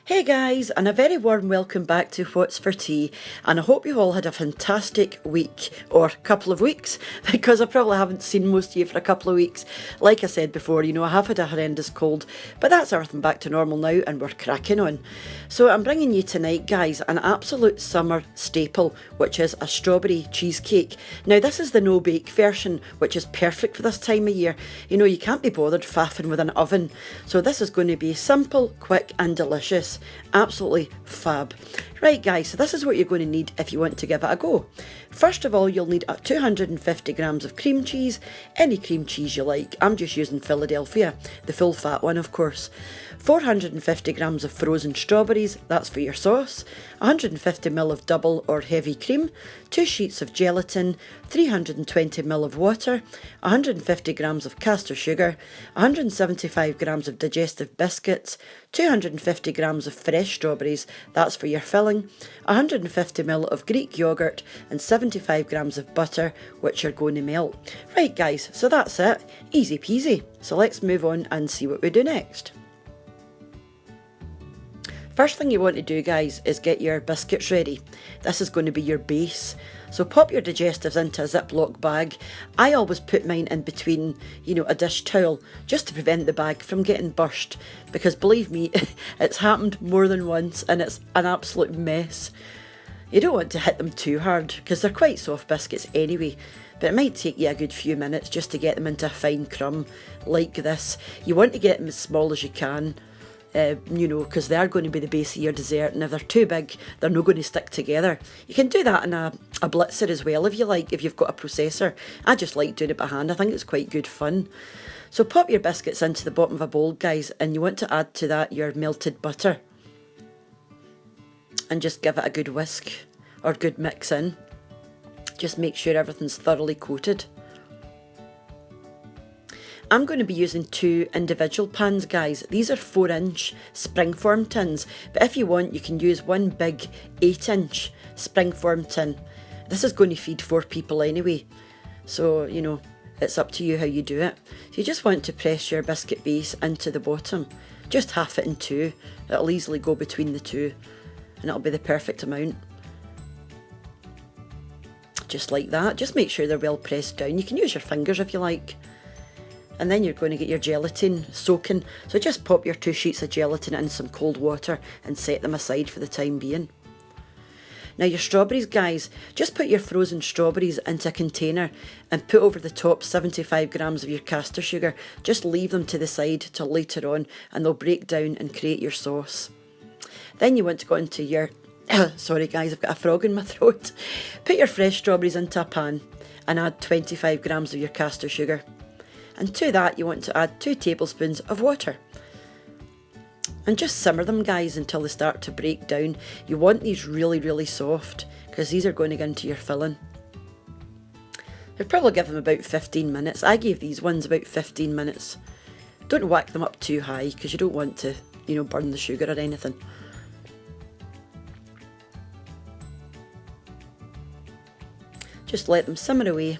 Hey guys, and a very warm welcome back to What's for Tea, and I hope you all had a fantastic week, or couple of weeks, because I probably haven't seen most of you for a couple of weeks. Like I said before, I have had a horrendous cold, but that's everything back to normal now, and we're cracking on. So I'm bringing you tonight, guys, an absolute summer staple, which is a strawberry cheesecake. Now this is the no-bake version, which is perfect for this time of year. You can't be bothered faffing with an oven, so this is going to be simple, quick and delicious. Absolutely fab. Right guys, so this is what you're going to need if you want to give it a go. First of all, you'll need 250 grams of cream cheese, any cream cheese you like. I'm just using Philadelphia, the full fat one of course. 450 grams of frozen strawberries, that's for your sauce. 150 ml of double or heavy cream, 2 sheets of gelatin, 320 ml of water, 150 grams of caster sugar, 175 grams of digestive biscuits, 250 grams of fresh strawberries, that's for your filling, 150 ml of Greek yogurt and 75 grams of butter, which are going to melt. Right guys, so that's it, easy peasy. So let's move on and see what we do next. First thing you want to do guys is get your biscuits ready. This is going to be your base. So pop your digestives into a Ziploc bag. I always put mine in between, a dish towel, just to prevent the bag from getting burst, because believe me, it's happened more than once and it's an absolute mess. You don't want to hit them too hard because they're quite soft biscuits anyway, but it might take you a good few minutes just to get them into a fine crumb like this. You want to get them as small as you can. Because they are going to be the base of your dessert, and if they're too big, they're not going to stick together. You can do that in a blitzer as well if you like, if you've got a processor. I just like doing it by hand, I think it's quite good fun. So pop your biscuits into the bottom of a bowl, guys, and you want to add to that your melted butter. And just give it a good whisk, or good mix in. Just make sure everything's thoroughly coated. I'm going to be using 2 individual pans, guys. These are 4-inch springform tins, but if you want, you can use one big 8-inch springform tin. This is going to feed 4 people anyway, so it's up to you how you do it. So you just want to press your biscuit base into the bottom, just half it in 2. It'll easily go between the 2, and it'll be the perfect amount. Just like that. Just make sure they're well pressed down. You can use your fingers if you like. And then you're going to get your gelatin soaking, so just pop your 2 sheets of gelatin in some cold water and set them aside for the time being. Now your strawberries, guys, just put your frozen strawberries into a container and put over the top 75 grams of your caster sugar. Just leave them to the side till later on and they'll break down and create your sauce. Then you want to go into your, sorry guys, I've got a frog in my throat. Put your fresh strawberries into a pan and add 25 grams of your caster sugar. And to that you want to add 2 tablespoons of water. And just simmer them, guys, until they start to break down. You want these really, really soft, because these are going to go into your filling. You'd probably give them about 15 minutes. I gave these ones about 15 minutes. Don't whack them up too high, because you don't want to, burn the sugar or anything. Just let them simmer away.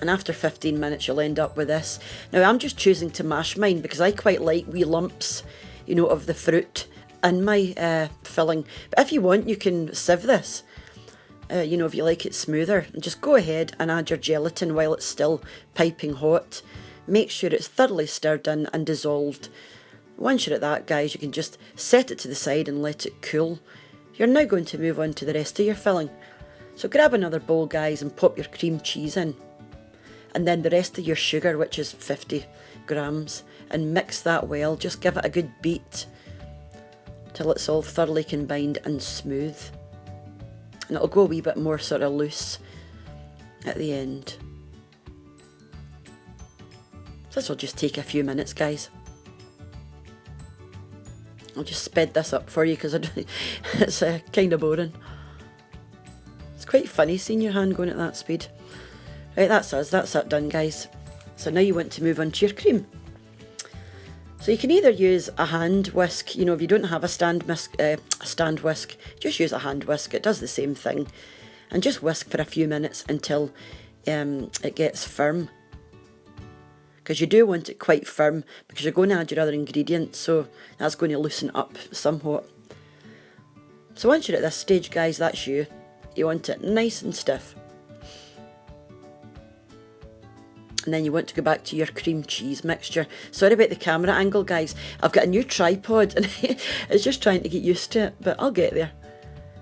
And after 15 minutes you'll end up with this. Now I'm just choosing to mash mine because I quite like wee lumps, of the fruit in my filling. But if you want, you can sieve this, if you like it smoother. And just go ahead and add your gelatin while it's still piping hot. Make sure it's thoroughly stirred in and dissolved. Once you're at that, guys, you can just set it to the side and let it cool. You're now going to move on to the rest of your filling. So grab another bowl, guys, and pop your cream cheese in. And then the rest of your sugar, which is 50 grams, and mix that well. Just give it a good beat till it's all thoroughly combined and smooth. And it'll go a wee bit more sort of loose at the end. So this will just take a few minutes, guys. I'll just sped this up for you because it's kind of boring. It's quite funny seeing your hand going at that speed. Right, that's us, that's that done, guys. So now you want to move on to your cream. So you can either use a hand whisk, if you don't have a stand whisk, just use a hand whisk, it does the same thing. And just whisk for a few minutes until it gets firm. because you do want it quite firm because you're going to add your other ingredients, so that's going to loosen up somewhat. So once you're at this stage, guys, that's you. You want it nice and stiff. And then you want to go back to your cream cheese mixture. Sorry about the camera angle, guys. I've got a new tripod and it's just trying to get used to it, but I'll get there.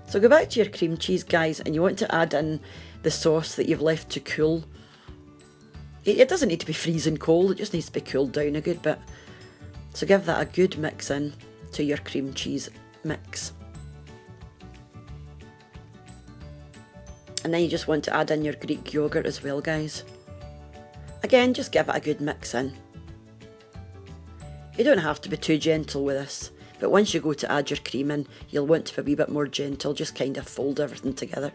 So go back to your cream cheese, guys, and you want to add in the sauce that you've left to cool. It doesn't need to be freezing cold, it just needs to be cooled down a good bit. So give that a good mix in to your cream cheese mix. And then you just want to add in your Greek yogurt as well, guys. Again, just give it a good mix in. You don't have to be too gentle with this, but once you go to add your cream in, you'll want to be a wee bit more gentle, just kind of fold everything together.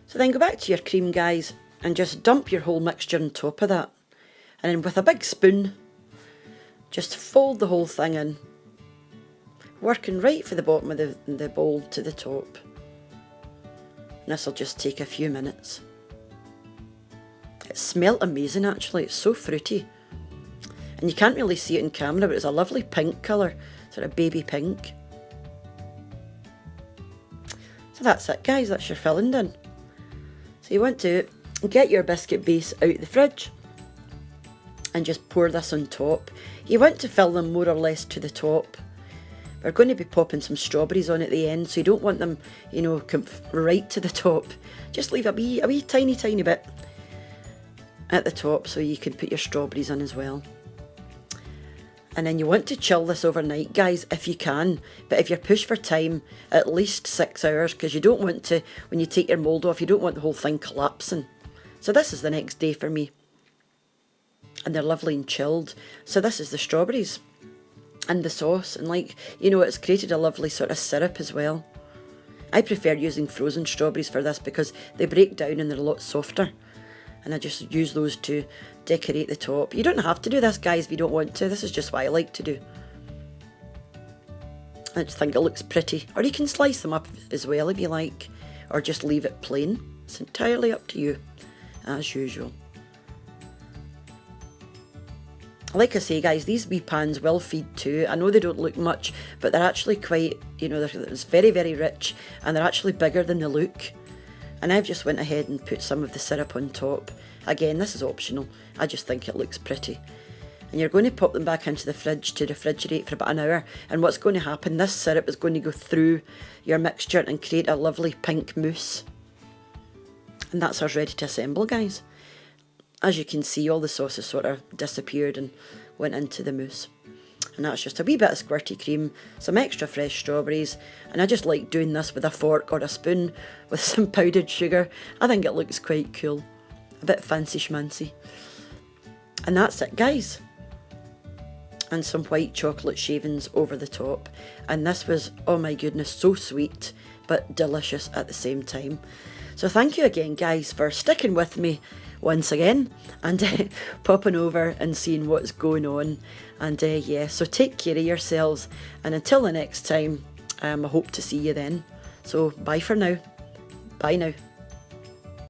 So then go back to your cream, guys, and just dump your whole mixture on top of that. And then with a big spoon, just fold the whole thing in, working right from the bottom of the bowl to the top. And this will just take a few minutes. It smelled amazing, actually. It's so fruity. And you can't really see it in camera, but it's a lovely pink colour, sort of baby pink. So that's it, guys. That's your filling done. So you want to get your biscuit base out the fridge and just pour this on top. You want to fill them more or less to the top. We're going to be popping some strawberries on at the end, so you don't want them, you know, come right to the top. Just leave a wee tiny bit at the top so you can put your strawberries in as well. And then you want to chill this overnight, guys, if you can. But if you're pushed for time, at least 6 hours, because you don't want to, when you take your mould off, you don't want the whole thing collapsing. So this is the next day for me. And they're lovely and chilled. So this is the strawberries and the sauce. And like, you know, it's created a lovely sort of syrup as well. I prefer using frozen strawberries for this because they break down and they're a lot softer. And I just use those to decorate the top. You don't have to do this, guys, if you don't want to. This is just what I like to do. I just think it looks pretty. Or you can slice them up as well if you like. Or just leave it plain. It's entirely up to you, as usual. Like I say, guys, these wee pans will feed too. I know they don't look much, but they're actually quite, you know, it's very, very rich. And they're actually bigger than they look. And I've just went ahead and put some of the syrup on top. Again, this is optional. I just think it looks pretty. And you're going to pop them back into the fridge to refrigerate for about an hour. And what's going to happen, this syrup is going to go through your mixture and create a lovely pink mousse. And that's us ready to assemble, guys. As you can see, all the sauce has sort of disappeared and went into the mousse. And that's just a wee bit of squirty cream, some extra fresh strawberries, and I just like doing this with a fork or a spoon with some powdered sugar. I think it looks quite cool, a bit fancy schmancy. And that's it, guys. And some white chocolate shavings over the top. And this was, oh my goodness, so sweet, but delicious at the same time. So thank you again, guys, for sticking with me once again and popping over and seeing what's going on. And yeah, so take care of yourselves, and until the next time, I hope to see you then. So bye for now. Bye now.